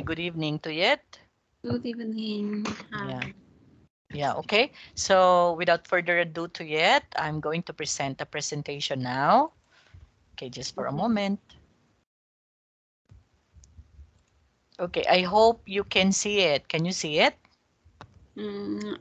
good evening to it. Good evening. Yeah, Hi. yeah, okay. So without further ado to it, I'm going to present a presentation now. Okay, just for a Okay. moment. Okay, I hope you can see it. Can you see it?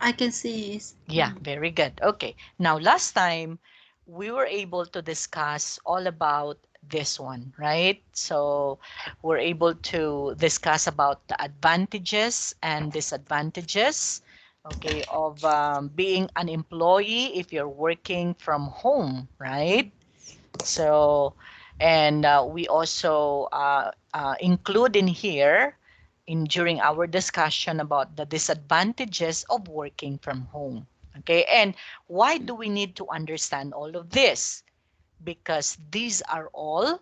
I can see it. Yeah, very good. Okay, now last time we were able to discuss all about this one, right? So we're able to discuss about the advantages and disadvantages, okay, of being an employee if you're working from home, right? So, and we also include in here in during our discussion about the disadvantages of working from home. Okay, and why do we need to understand all of this? Because these are all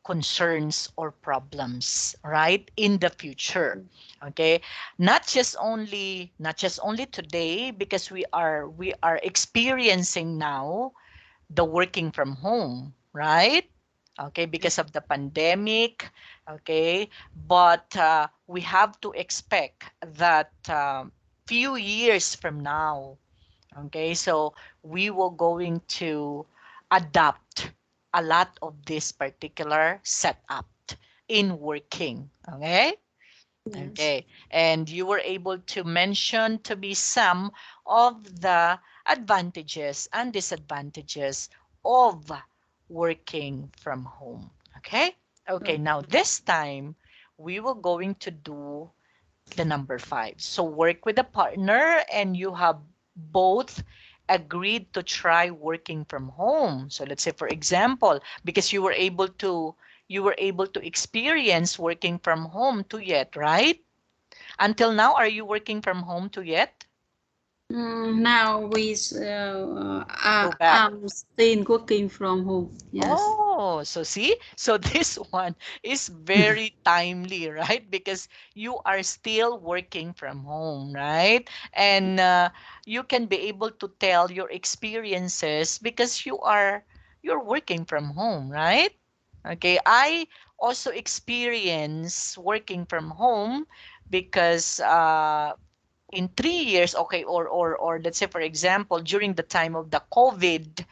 concerns or problems, right, in the future. Okay, not just only today, because we are experiencing now the working from home, right? Okay, because of the pandemic. Okay, but we have to expect that few years from now, okay, so we will going to adapt a lot of this particular setup in working. Okay. Yes. Okay, and you were able to mention to be some of the advantages and disadvantages of working from home. Okay? Okay, Oh, now this time we will going to do the number 5. So work with a partner and you have both agreed to try working from home. So let's say for example, because you were able to experience working from home to yet, right? Until now, are you working from home to yet? Now Go back. I'm still working from home. Yes. Oh, so see? So this one is very timely, right? Because you are still working from home, right? And you can be able to tell your experiences because you're working from home, right? Okay, I also experience working from home because in 3 years, okay, or let's say for example, during the time of the COVID,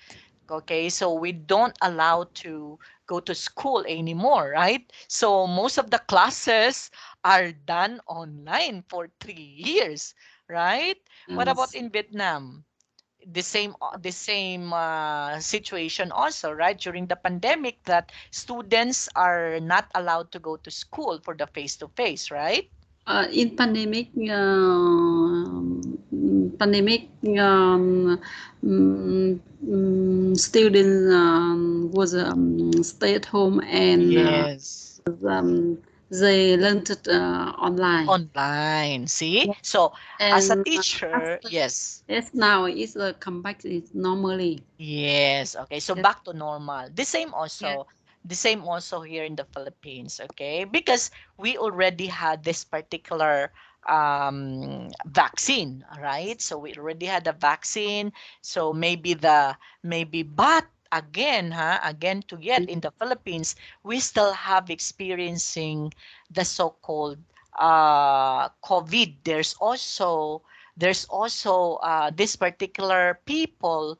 okay, so we don't allow to go to school anymore, right? So most of the classes are done online for 3 years, right? What about Yes. in Vietnam? The same situation also, right? During the pandemic, that students are not allowed to go to school for the face to face, right? In pandemic, students was stay at home and Yes. um, they learned it online. Online. See? Yeah. So as a And teacher, after yes. yes, now it's come back is normally. Yes. Okay. So Yes. back to normal. The same also here in the Philippines. Okay. Because we already had this particular vaccine, right? So we already had a vaccine. So but again to yet in the Philippines, we still have experiencing the so-called COVID. There's also this particular people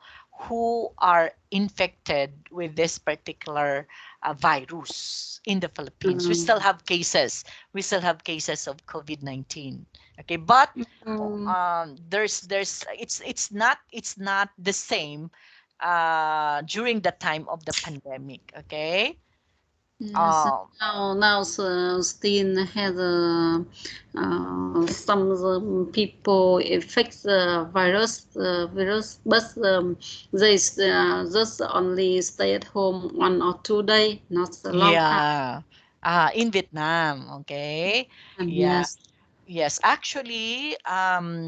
who are infected with this particular virus in the Philippines. We still Um, have cases. We still have cases of COVID-19. Okay, but um, there's it's not the same during the time of the pandemic. Okay. yes. Um, Now still has some of the people affect the virus, but they just only stay at home 1 or 2 days, not a long time. yeah. In Vietnam. Okay. And Yeah. yes, Yes, actually,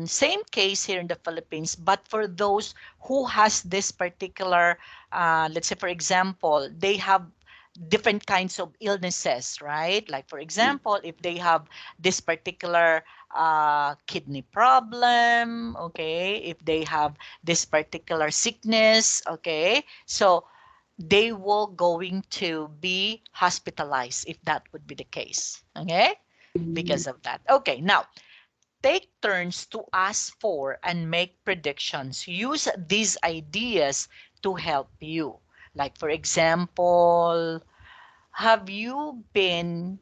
same case here in the Philippines, but for those who has this particular, let's say, for example, they have different kinds of illnesses, right? Like, for example, if they have this particular kidney problem, okay, if they have this particular sickness, okay, so they will going to be hospitalized if that would be the case. Okay? Mm, Because of that. Okay, now take turns to ask for and make predictions. Use these ideas to help you. Like, for example, have you been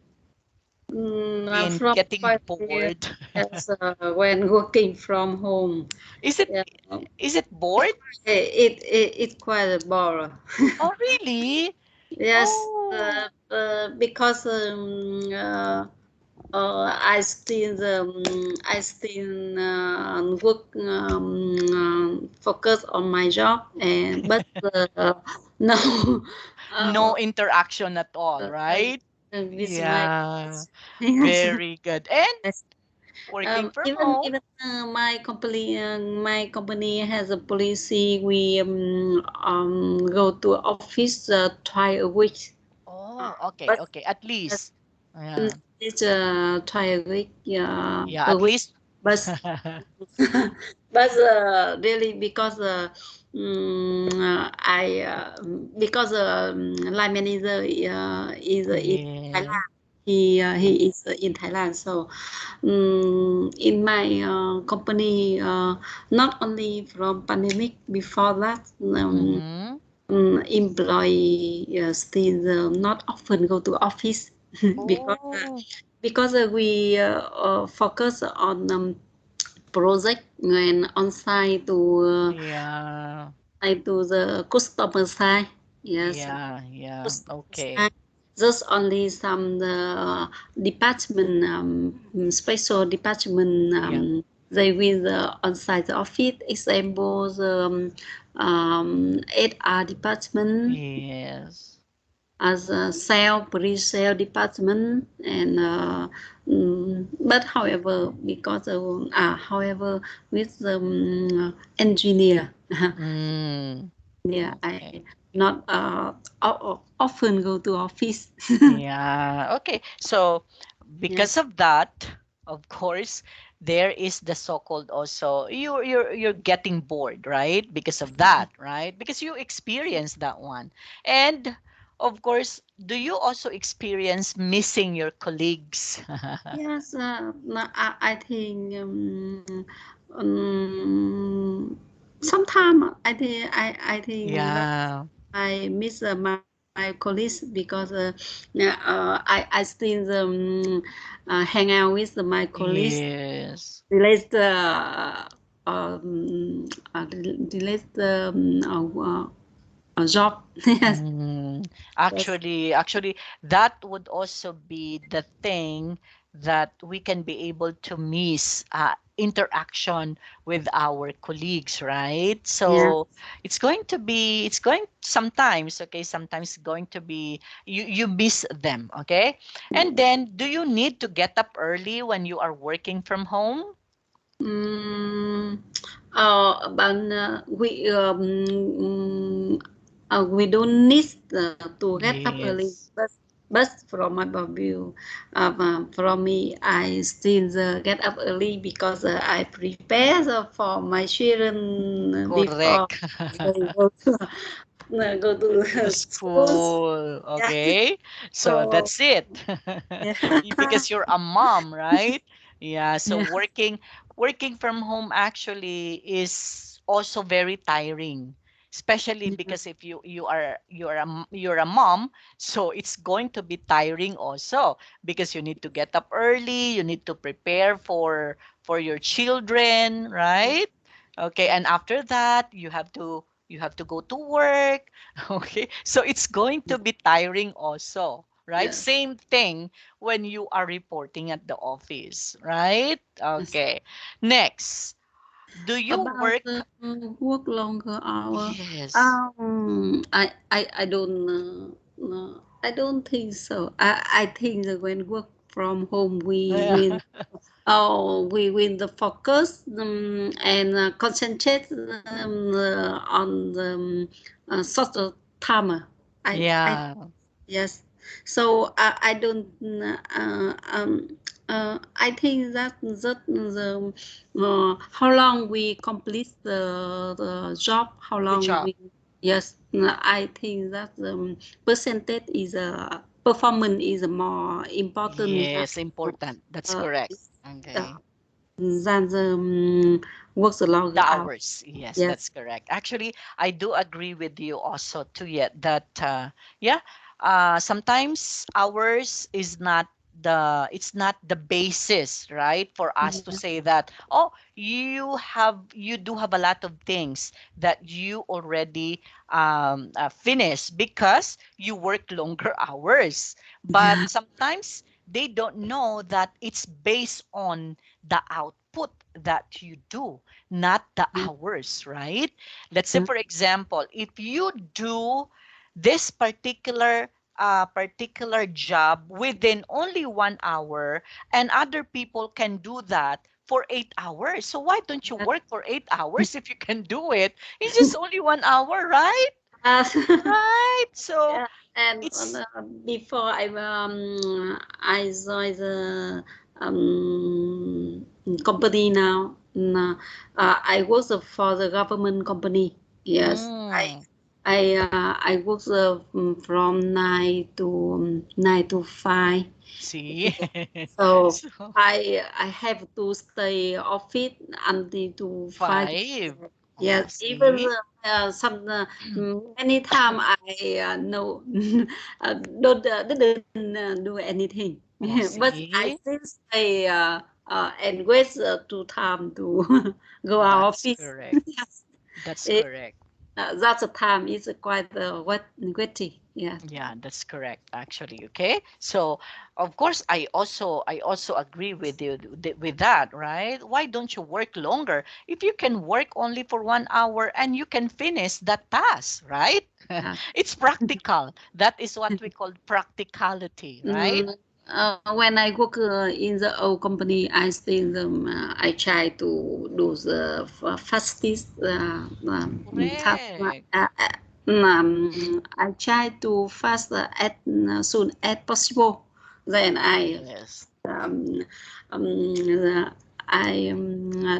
from getting quite years, bored? yes, when working from home, Is it yeah, is it bored? it's quite a bore. Oh, really? Yes, Oh, because I still work focus on my job, and but now no uh, interaction at all, I right? with my Yeah, yes. very good. And Yes. working from Even home? my company has a policy. We go to office twice a week. Oh, okay, But okay. At yes, least. Yeah. it's twice a week. Yeah, A at week. least. But but really because I because line manager is in Yeah. Thailand. He is in Thailand. So in my company, not only from pandemic, before that, Mm-hmm. employee still not often go to office Oh, because we focus on project and on site yeah. to the customer side. Yes, Yeah, yeah. customer Okay. side. Just only some department, special department, Yeah. they will on-site the office. Example, the HR department Yes. as a sale, pre-sale department, and but however, because however with the engineer, Mm. yeah, I Okay. not often go to office. Yeah. Okay. So because Yes, of that, of course, there is the so-called also you're getting bored, right? Because of that, right? Because you experienced that one. And of course, do you also experience missing your colleagues? yes. No, I think sometimes I think that Yeah. I miss my colleagues because I still hang out with my colleagues Yes. relate um, relate job. Yes, Mm, yes, actually, that would also be the thing that we can be able to miss interaction with our colleagues, right? yeah. So it's going sometimes, okay, sometimes going to be you miss them, okay? And then, do you need to get up early when you are working from home? Mm, but we don't need to get up early. Yes. But from my point of view, from me, I still get up early because I prepare for my children before Correct. they go to go to To schools. school. Yeah. Okay. So So that's it. yeah, Because you're a mom, right? Yeah. So yeah, working from home actually is also very tiring. Especially because if you're a mom, so it's going to be tiring also because you need to get up early, you need to prepare for your children, right? Okay, and after that you have to go to work. Okay, so it's going to be tiring also, right? yes, Same thing when you are reporting at the office, right? yes. Okay, next, do you About work? work longer hour, Yes. I don't think so. I think that when work from home, Yeah. we win the focus and concentrate on the short timer. I Yeah. Yes. So I don't. I think that the how long we complete the job, how The long job. we yes. I think that the percentage is a performance is more important Yes, important. That's correct. is, uh, Okay. than the work the The longer hour. hours, yes, Yes. that's correct. Actually, I do agree with you also too. Yet that, yeah, sometimes hours is not it's not the basis, right, for us to Yeah. say that, oh, you do have a lot of things that you already finished because you work longer hours. But Yeah. sometimes they don't know that it's based on the output that you do, not the hours, right? Let's say, Yeah. for example, if you do this particular job within only 1 hour, and other people can do that for 8 hours. So why don't you work for 8 hours if you can do it? It's just only 1 hour, right? Yes. Right. So Yeah, and it's before I joined the company now. I work for the government company. Yes, mm, I work from 9 to 5. see. So So I have to stay office until to 5. five. Oh, Yes, even see. some many time I no didn't do anything, Oh, but I see. still stay and wait to time to go out That's office. correct. Yes, That's it, correct. that's a time is quite waiting. Yes, Yeah, that's correct actually. Okay. So, of course, I also agree with you with that, right? Why don't you work longer? If you can work only for 1 hour and you can finish that task, right? yes. It's practical. That is what we call practicality, right? Mm, when I work in the old company, I still I try to do the fastest task. Correct. I try to fast as soon as possible. Then Yes. um,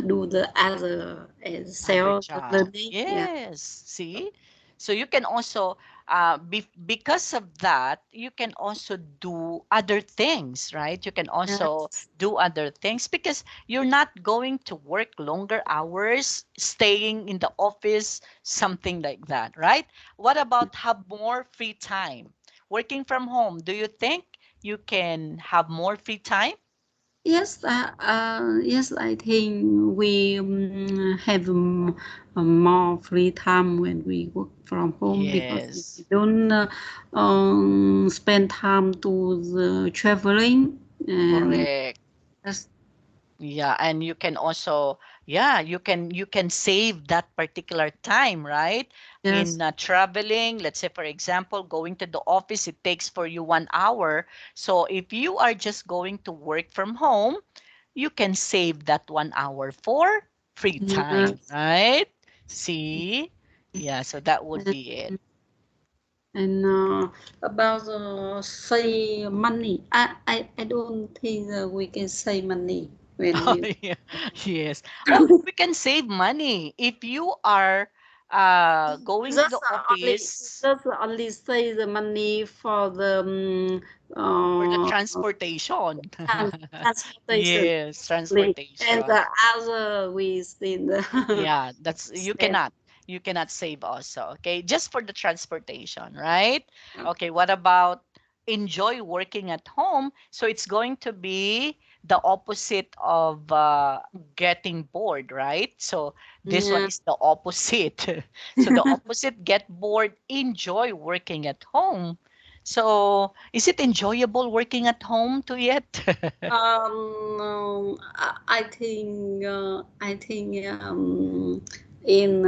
do the other Other self job. learning. Yeah. Yes. See? So you can also, because of that, you can also do other things, right? You can also Yes. do other things because you're not going to work longer hours, staying in the office, something like that, right? What about have more free time? Working from home, do you think you can have more free time? Yes, I think we have more free time when we work from home because we Yes. don't spend time to the traveling and Correct. yes, Yeah, and you can also, yeah, you can save that particular time, right? In yes, traveling, let's say for example, going to the office, it takes for you 1 hour. So if you are just going to work from home, you can save that 1 hour for free time, yes, right? See? Yeah, so that would and, be it. and about say money, I don't think we can save money when Oh, we yeah. Yes. Oh, we can save money if you are going to Just the office just only say the money for the for the uh, transportation. transportation Yes, only, and transportation. the other we still Yeah, that's spend. you cannot save also. Okay, just for the transportation, right? Okay, what about enjoy working at home? So it's going to be the opposite of getting bored, right? So this one Yeah. is the opposite. So the opposite, get bored, enjoy working at home. So is it enjoyable working at home to yet? I think in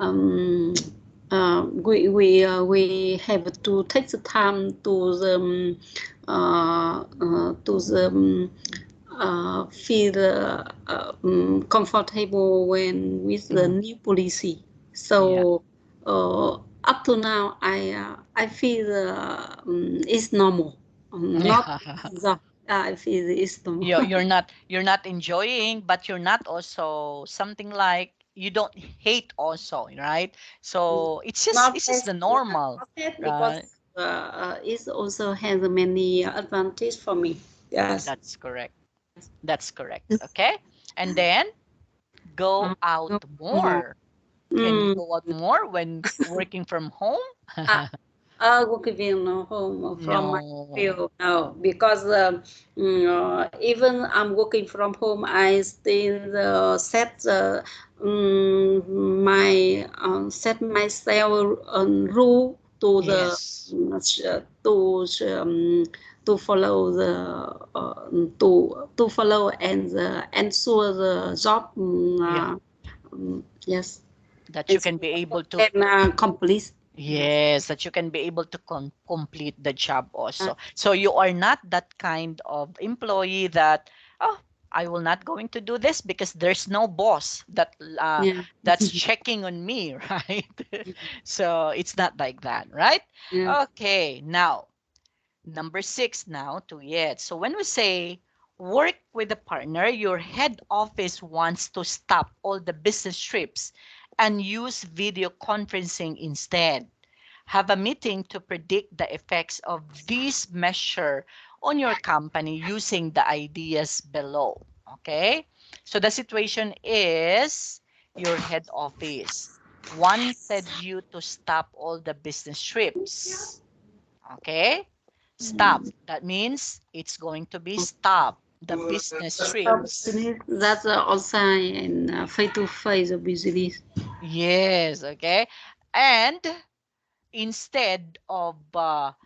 um, we have to take the time to the feel comfortable when with the Mm, new policy. yeah. So up to now, I feel it's normal. Not so I feel it's normal. You're not enjoying, but you're not also something like you don't hate also, right? So Not it's just best, the normal, not bad because right? it also has many advantage for me. Yes. That's correct. That's correct. Okay. And then go out No more. more. Can you Mm. go out more when working from home? I, I work in home from my No. field now because even I'm working from home, I still set set myself rule to the Yes. to follow the to follow and ensure the job. Yeah. Yes, That you ensure can be the job able to, can complete. Yes. yes, that you can be able to complete the job Uh, also. So you are not that kind of employee that, oh, I will not going to do this because there's no boss that yeah. that's checking on me, right? So it's not like that, right? Yeah. Okay, now number six now to yet. So when we say work with a partner, your head office wants to stop all the business trips and use video conferencing instead. Have a meeting to predict the effects of this measure on your company using the ideas below. Okay? So the situation is your head office wanted you to stop all the business trips. Okay? Stop. That means it's going to be stop the business trips. That's also in face-to-face business. Yes, okay? And instead what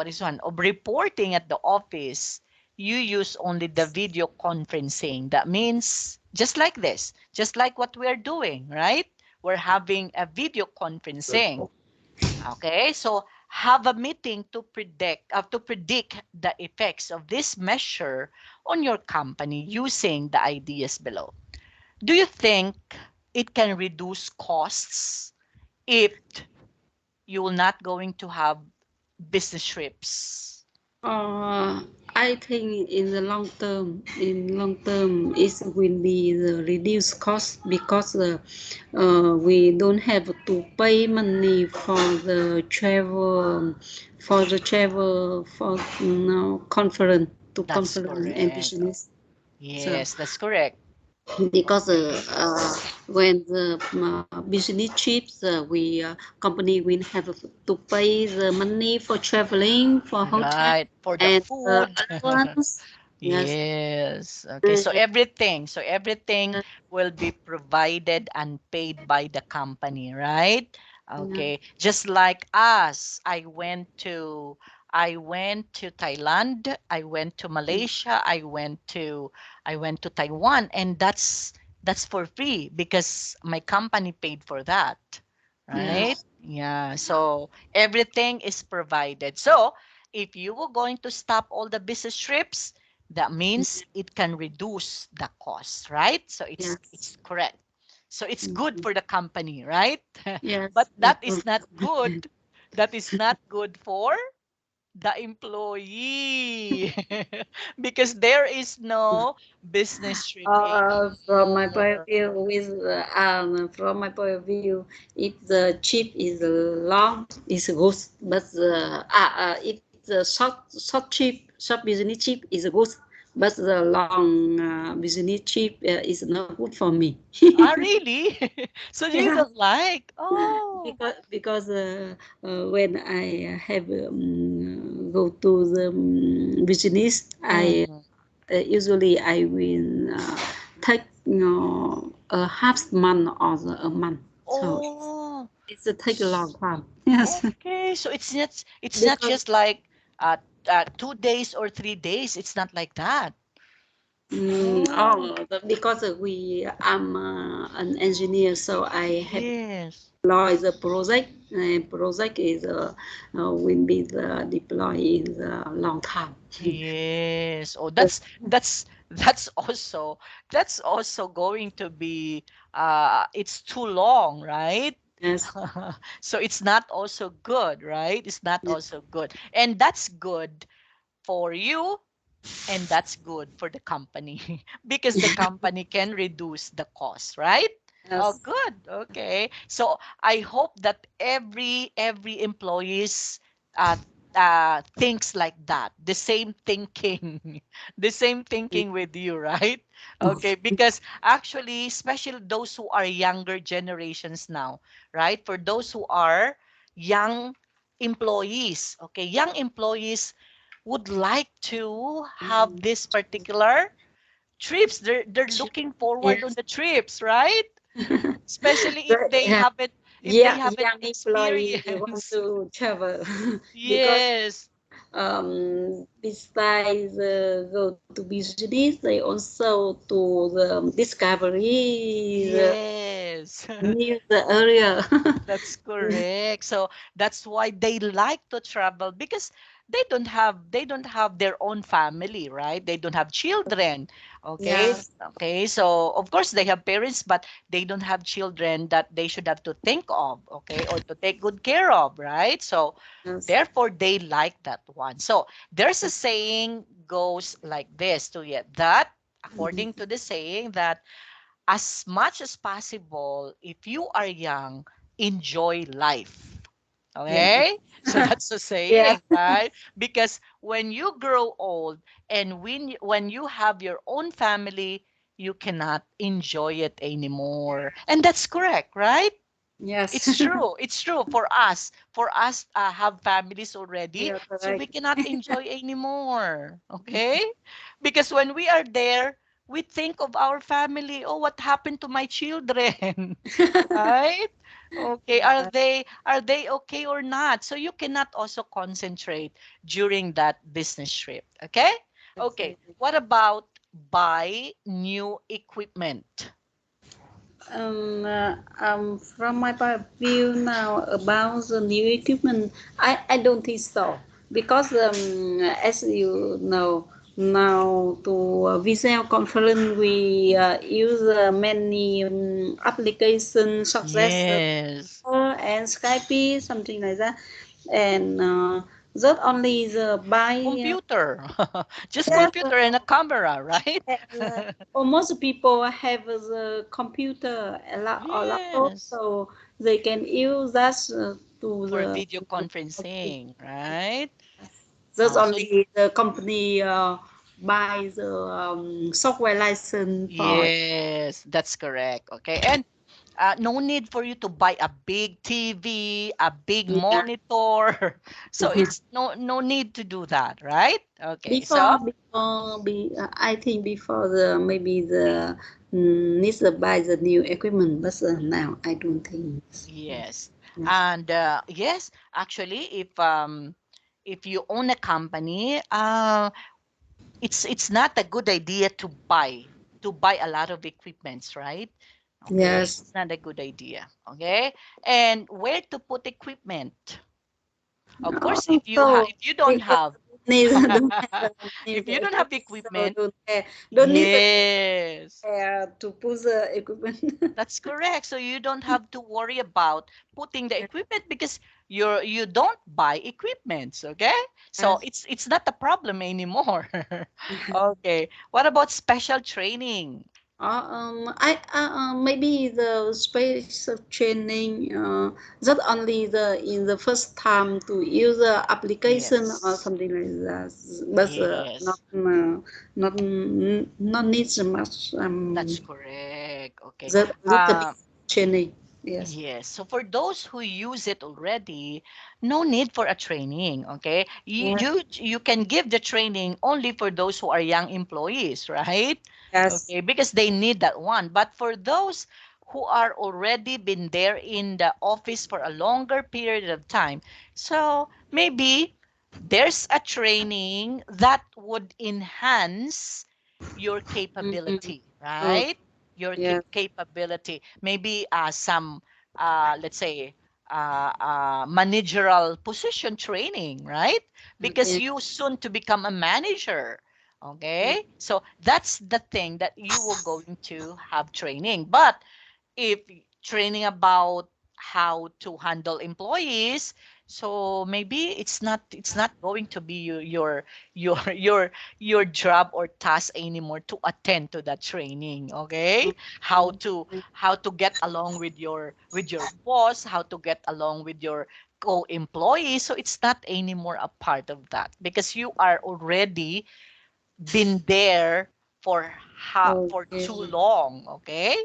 is one of reporting at the office, you use only the video conferencing. That means just like this, just like what we're doing, right? We're having a video conferencing. Okay, so have a meeting to predict the effects of this measure on your company using the ideas below. Do you think it can reduce costs if you will not going to have business trips? Uh, I think in long term, it will be the reduced cost because we don't have to pay money for the travel for conference to That's conference and correct. business. So Yes, that's correct. because Okay. when the business trips we company will have to pay the money for traveling for hotel Right. For the and food. allowance. Yes. Yes. Okay. So Uh, everything will be provided and paid by the company, right? yeah. Okay. Just like us, I went to Thailand, I went to Malaysia, I went to Taiwan, and that's for free because my company paid for that, right? Yes. Yeah. So everything is provided. So if you were going to stop all the business trips, that means it can reduce the cost, right? So Yes. it's correct. So it's good Mhm. for the company, right? But Yes. that is not good. That is not good for the employee because there is no business trip From my point of anymore. view, from my point of view, if the chip is long, it's good. But if the short business chip is good, but the long business chip is not good for me. Ah, really? So you Yeah, don't like? Oh. because when I have go to the business, Mm. usually I will take a half month or a month. So Oh. it's a take a long time. Yes, Okay, so it's not because just like 2 days or 3 days. It's not like that. Oh, because we I'm an engineer, so I have yes. deploy the project. Project is will be the deploy in the long time. Yes. Oh, Yes, that's also that's also going to be it's too long, right? yes, So it's not also good, right? It's not yes, also good. And that's good for you And that's good for the company because the company can reduce the cost, right? Oh, Yes. good. Okay. So I hope that every employees uh, thinks like that. The same thinking, the same thinking with you, right? Okay. Because actually, especially those who are younger generations now, right? For those who are young employees, okay, young employees would like to have this particular trips. They're looking forward on Yes. the trips, right? Especially if But, they haven't if they yeah, haven't young employee want experienced. to travel because Yes. besides go to business, they also to the discovery the Yes. new the area. That's correct. So that's why they like to travel because they don't have their own family, right? They don't have children. Okay? Yes, Okay. So of course they have parents, but they don't have children that they should have to think of, okay, or to take good care of, right? So yes, therefore they like that one. So there's a saying goes like this to it that according to the saying that as much as possible, if you are young, enjoy life. yeah, Okay? So that's a yes, saying, right? Because when you grow old and when you have your own family, you cannot enjoy it anymore. And that's correct, right? yes. It's true. It's true for us. For us have families already, Yeah, so we correct. cannot enjoy anymore. Okay? Because when we are there, we think of our family. Oh, what happened to my children? Right? Okay. Yeah, Are they okay or not? So you cannot also concentrate during that business trip. Okay? Okay. exactly. What about buy new equipment? From my point of view now about the new equipment, I don't think so because as you know now to video conference we use many applications such as Yes. and Skype something like that, and not only the buy. Computer. Just Yes, computer and a camera, right? almost people have the computer a lot or laptop, Yes. so they can use that to For the. video conferencing, right? That's So only the company buys the software license for. yes, that's correct. Okay. And no need for you to buy a big TV, a big Yeah. monitor. So it's no need to do that, right? Okay. So I think before the maybe the needs to buy the new equipment, but now I don't think. yes. Yes. And yes, actually if you own a company, it's not a good idea to buy a lot of equipments, right? Okay, Yes. it's not a good idea. Okay, and where to put equipment? Of course, So if you don't because have need don't have need if the you don't have equipment, so equipment, don't need the yes, to put the equipment. that's correct. So you don't have to worry about putting the equipment because you don't buy equipments, okay? So Yes. it's not a problem anymore. Okay. What about special training? I maybe the space of training not only the in the first time to use the application or Yes. something like that, but Yes. not needs much That's correct. Okay. that little bit training. Yes. Yes. So for those who use it already, no need for a training, okay? You Yeah. you you can give the training only for those who are young employees, right? Yes. Okay, because they need that one. But for those who are already been there in the office for a longer period of time, so maybe there's a training that would enhance your Mm-hmm. capability, Oh, right? Your yeah. capability. Maybe some, let's say, managerial position training, right? Because Okay. you soon to become a manager. Okay, so that's the thing that you will going to have training. But if training about how to handle employees, So maybe it's not going to be your your job or task anymore to attend to that training, okay? How to how to get along with your boss, how to get along with your co-employees. So it's not anymore a part of that because you are already been there for for too Okay. long, okay?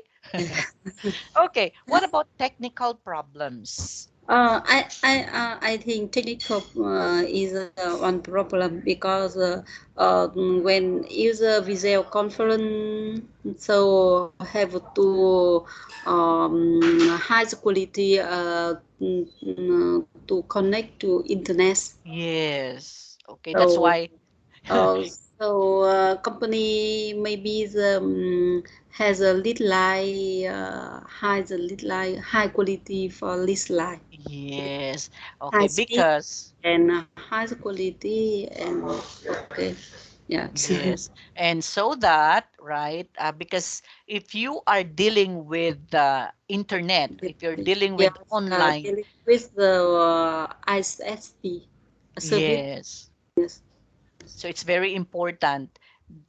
Okay, what about technical problems? I think technical is one problem because when user video conference, so have to high quality to connect to internet. Yes. Okay, that's So why. uh, company maybe has a lead line has a lead line high quality for lead line Yes. Okay, high speed because and high quality and okay yeah yes. And so that, right? Because if you are dealing with the internet, if you're dealing with yes online, dealing with the ISP service yes. yes So it's very important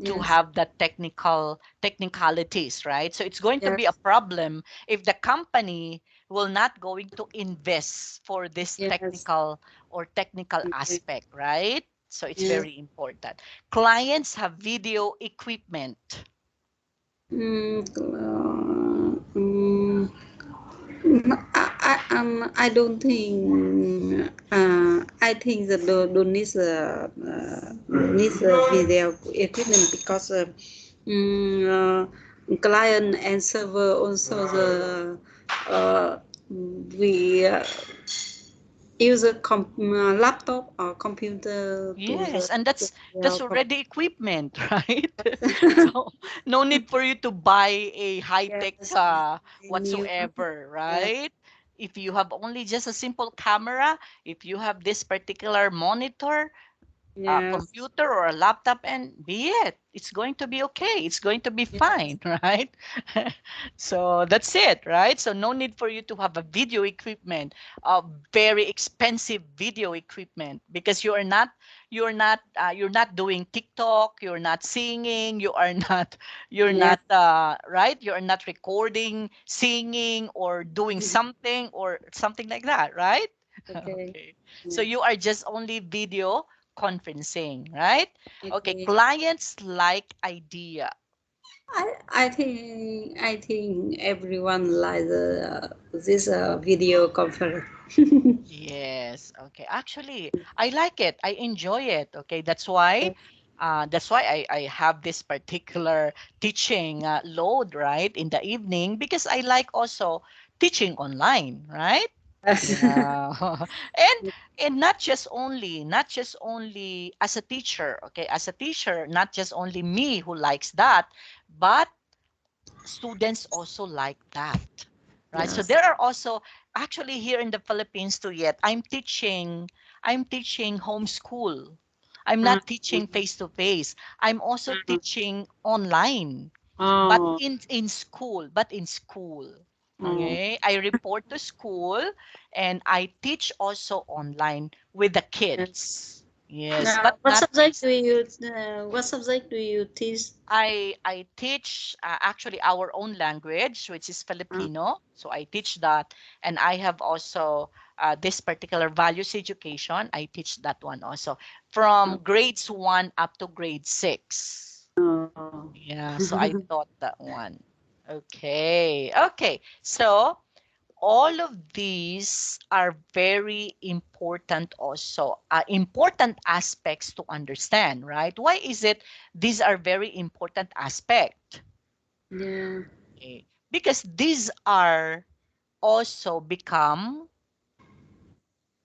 to yes have the technicalities, right? So it's going to be a yes problem if the company will not going to invest for this yes technical or technical okay. aspect, right? So it's Yes. very important. Clients have video equipment. Mm, I don't think. I think that don't need video equipment because client and server also the we use a laptop or computer to Yes, and that's the already equipment, right? So no need for you to buy a high-tech yes new whatsoever, yes right? If you have only just a simple camera, if you have this particular monitor, a yes computer or a laptop, and be it. It's going to be okay. It's going to be yes fine, right? So that's it, right? So no need for you to have a video equipment, a very expensive video equipment, because you're not doing TikTok, you're not singing, you are not you're yes not right, you're not recording, singing, or doing something or something like that, right? okay Okay. So yes you are just only video conferencing, right? Okay, okay. clients like idea. I think everyone likes this video conference. Yes. Okay. Actually, I like it. I enjoy it. Okay. That's why I have this particular teaching load, right, in the evening because I like also teaching online, right? Yes. Yeah. and and not just only as a teacher, okay, as a teacher, not just only me who likes that, but students also like that, right? So Yes. there are also actually here in the Philippines too yet I'm teaching homeschool. I'm Uh, not teaching face to face. I'm also teaching online, but oh, in school. oh, Okay, I report to school and I teach also online with the yes. kids. Yes, Now, but not face. what subject do you teach? I teach actually our own language, which is Uh, Filipino. So I teach that, and I have also this particular values education. I teach that one also from grades 1 up to grade 6. oh. Yeah, so I taught that one. Okay, okay. So all of these are very important also, important aspects to understand, right? Why is it these are very important aspect? Yeah. Okay. Because these are also become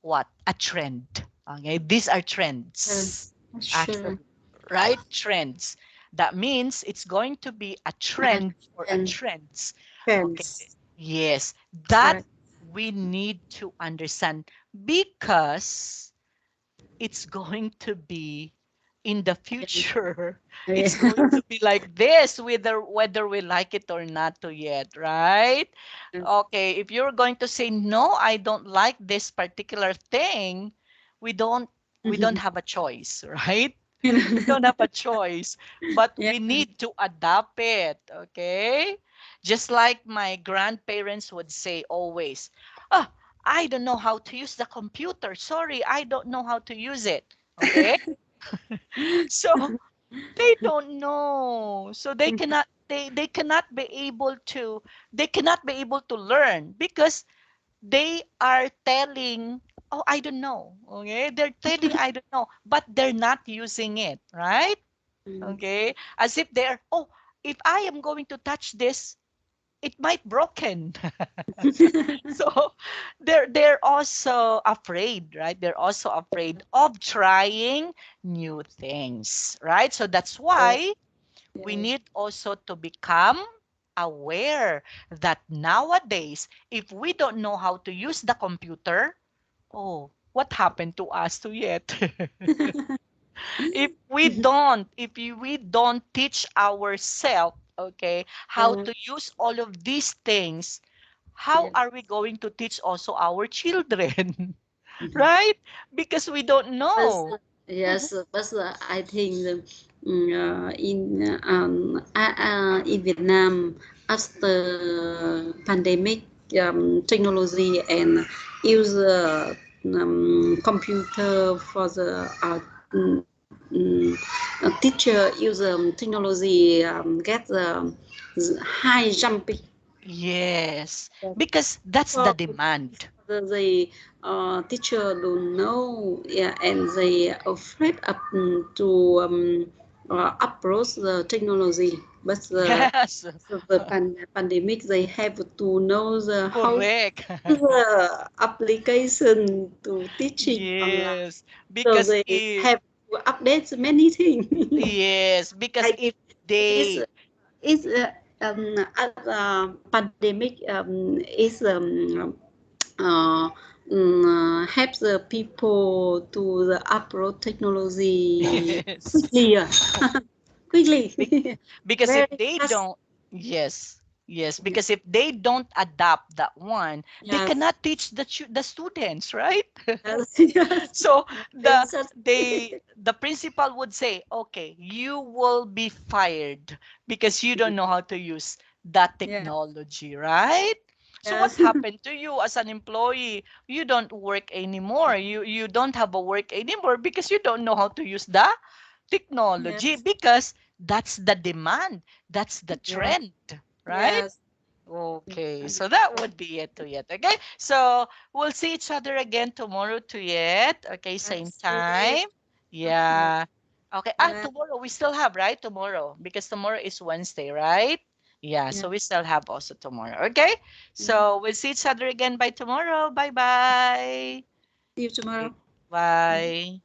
what? A trend. Okay, these are trends Yes. Sure. actually, right? Trends. That means it's going to be a trend or a And trends. Okay. friends. Yes, that Right. we need to understand because it's going to be in the Yeah. future, it's going Yeah. to be like this, whether we like it or not to yet, right? Yes. Okay, if you're going to say no, I don't like this particular thing, we don't we don't have a choice, right? We don't have a choice, but Yeah. we need to adapt it, okay? Just like my grandparents would say always, oh, I don't know how to use the computer. Sorry, I don't know how to use it. Okay? So they don't know. So they cannot be able to learn because they are telling, oh, I don't know. Okay? They're telling I don't know, but they're not using it, right? Mm. Okay? As if they're, oh, if I am going to touch this, it might broken. So they're also afraid, right? They're also afraid of trying new things, right? So that's Yes. why we Yes. need also to become aware that nowadays, if we don't know how to use the computer, oh, what happened to us to yet? We don't teach ourselves, okay, how Yeah. to use all of these things, how Yes. are we going to teach also our children? Right? Because we don't But know. yes, but I think in Vietnam after pandemic, technology and use computer for the mm, mm, teacher use technology get high jumping. Yes, because that's the demand. The teacher don't know, yeah, and they afraid up to approach the technology, but Yes, the pandemic they have to know the how correct. the application to teaching online, Yes, so because they if have to update many things. yes, because Like if it's they it's at pandemic is uh, help the people to the upload technology yes, quickly, quickly, Be- because if very they fast. don't, yes, yes, because if they don't adapt that one, they Yes, cannot teach the students, right? yes, yes. So In the such the principal would say, okay, you will be fired because you don't know how to use that yeah, technology, right? So what yes, happened to you as an employee? You don't work anymore. You don't have a work anymore because you don't know how to use the technology yes, because that's the demand, that's the yes, trend, right? yes. Okay, so that Understand. would be it to yet. Okay, so we'll see each other again tomorrow to yet. Okay, same Yes, okay. time. Yeah, Yeah. Okay. yeah, Tomorrow we still have, right? Tomorrow because tomorrow is Wednesday, right? Yeah. yeah. So we still have also tomorrow. Okay. Yeah. So we'll see each other again by tomorrow. Bye bye. See you tomorrow. Okay. Bye.